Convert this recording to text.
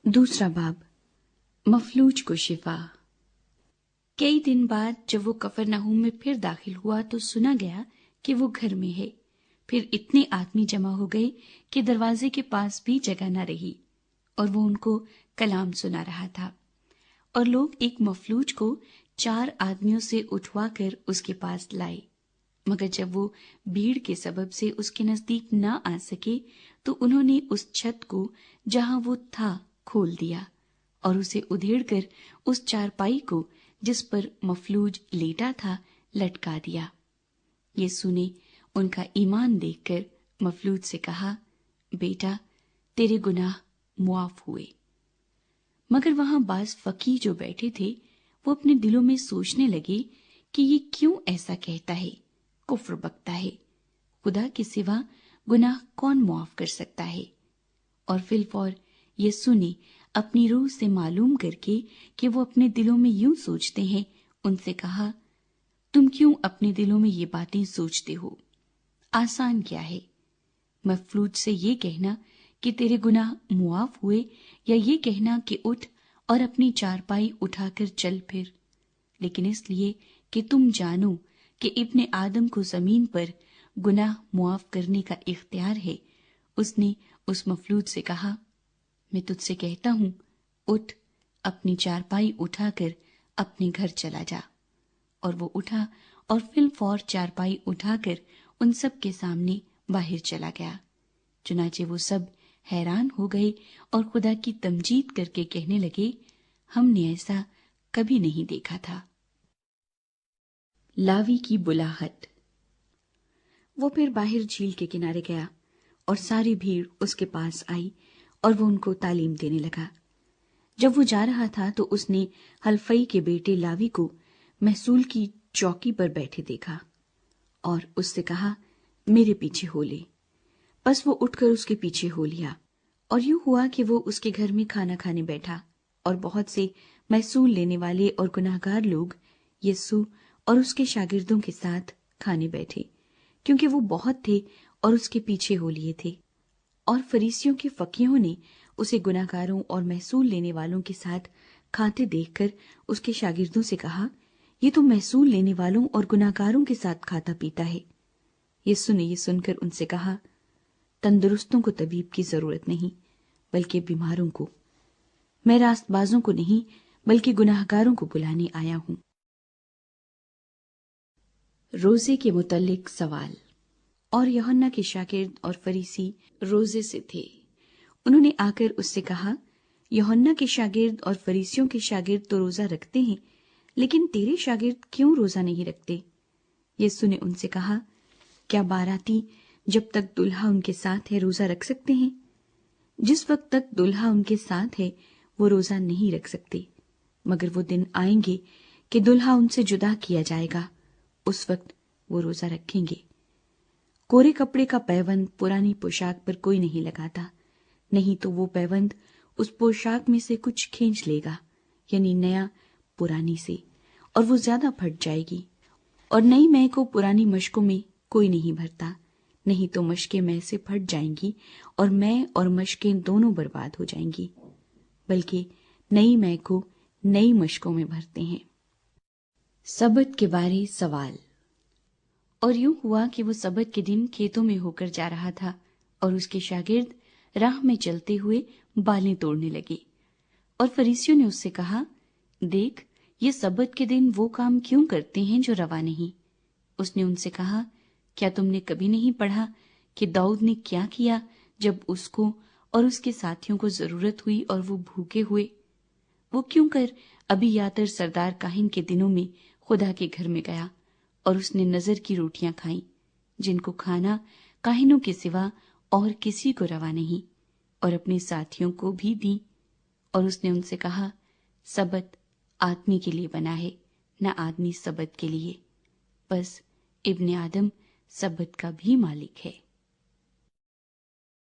दूसरा बाब, मफलूज को शिफा। कई दिन बाद जब वो कफरनहूम में फिर दाखिल हुआ तो सुना गया कि वो घर में है। फिर इतने आदमी जमा हो गए कि दरवाजे के पास भी जगह न रही और वो उनको कलाम सुना रहा था। और लोग एक मफलूज को 4 आदमियों से उठवा कर उसके पास लाए, मगर जब वो भीड़ के सबब से उसके नजदीक न आ सके तो उन्होंने उस छत को जहां वो था खोल दिया और उसे उधेड़कर उस चारपाई को जिस पर मफलूज लेटा था लटका दिया। यीशु ने उनका ईमान देखकर मफलूज से कहा, बेटा, तेरे गुनाह मुआफ हुए। मगर वहां बाज फकीह जो बैठे थे वो अपने दिलों में सोचने लगे कि ये क्यों ऐसा कहता है, कुफ्र बकता है। खुदा के सिवा गुनाह कौन मुआफ कर सकता है। और फिलफौर यीशु ने अपनी रूह से मालूम करके कि वो अपने दिलों में यूं सोचते हैं, उनसे कहा, तुम क्यों अपने दिलों में ये बातें सोचते हो? आसान क्या है, मफलूज से ये कहना कि तेरे गुनाह मुआफ हुए, या ये कहना कि उठ और अपनी चारपाई उठाकर चल फिर। लेकिन इसलिए कि तुम जानो कि इब्ने आदम को जमीन पर गुनाह मुआफ करने का इख्तियार है, उसने उस मफलूज से कहा, मैं तुझसे कहता हूं, उठ, अपनी चारपाई उठाकर अपने घर चला जा। और वो उठा और फिलफौर चारपाई उठाकर उन सब के सामने बाहर चला गया। चुनाचे वो सब हैरान हो गए और खुदा की तमजीद करके कहने लगे, हमने ऐसा कभी नहीं देखा था। लावी की बुलाहट। वो फिर बाहर झील के किनारे गया और सारी भीड़ उसके पास आई और वो उनको तालीम देने लगा। जब वो जा रहा था तो उसने हल्फई के बेटे लावी को महसूल की चौकी पर बैठे देखा और उससे कहा, मेरे पीछे हो ले। बस वो उठकर उसके पीछे हो लिया और यूं हुआ कि वो उसके घर में खाना खाने बैठा और बहुत से महसूल लेने वाले और गुनाहगार लोग यीशु और उसके शागिर्दों के साथ खाने बैठे, क्योंकि वो बहुत थे और उसके पीछे हो लिए थे। और फरीसियों के फकीहों ने उसे गुनाहगारों और महसूल लेने वालों के साथ खाते देखकर उसके शागिर्दों से कहा, ये तो महसूल लेने वालों और गुनाहगारों के साथ खाता पीता है। यीशु ने ये सुनकर उनसे कहा, तंदुरुस्तों को तबीब की जरूरत नहीं, बल्कि बीमारों को। मैं रास्तबाजों को नहीं, बल्कि गुनाहगारों को बुलाने आया हूं। रोजे के मुतल्लिक सवाल। और यूहन्ना के शागिर्द और फरीसी रोजे से थे। उन्होंने आकर उससे कहा, यूहन्ना के शागिर्द और फरीसियों के शागिर्द तो रोजा रखते हैं, लेकिन तेरे शागिर्द क्यों रोजा नहीं रखते? यीशु ने उनसे कहा, क्या बाराती जब तक दुल्हा उनके साथ है रोजा रख सकते हैं? जिस वक्त तक दुल्हा उनके साथ है वो रोजा नहीं रख सकते, मगर वो दिन आएंगे कि दुल्हा उनसे जुदा किया जाएगा, उस वक्त वो रोजा रखेंगे। कोरे कपड़े का पैबंद पुरानी पोशाक पर कोई नहीं लगाता, नहीं तो वो पैबंद उस पोशाक में से कुछ खींच लेगा, यानी नया पुरानी से, और वो ज्यादा फट जाएगी। और नई मै को पुरानी मशकों में कोई नहीं भरता, नहीं तो मशकें मै से फट जाएंगी और मै और मशकें दोनों बर्बाद हो जाएंगी, बल्कि नई मै को नई मशकों में भरते हैं। सबत के बारे सवाल। और यूं हुआ कि वो सबत के दिन खेतों में होकर जा रहा था और उसके शागिर्द राह में चलते हुए बालें तोड़ने लगे। और फरीसियों ने उससे कहा, देख, ये सबत के दिन वो काम क्यों करते हैं जो रवा नहीं। उसने उनसे कहा, क्या तुमने कभी नहीं पढ़ा कि दाऊद ने क्या किया जब उसको और उसके साथियों को जरूरत हुई और वो भूखे हुए? वो क्यों कर अबीयातर सरदार काहिन के दिनों में खुदा के घर में गया और उसने नजर की रोटियां खाई, जिनको खाना काहिनों के सिवा और किसी को रवा नहीं, और अपने साथियों को भी दी। और उसने उनसे कहा, सबत आदमी के लिए बना है, न आदमी सबत के लिए। बस इब्ने आदम सबत का भी मालिक है।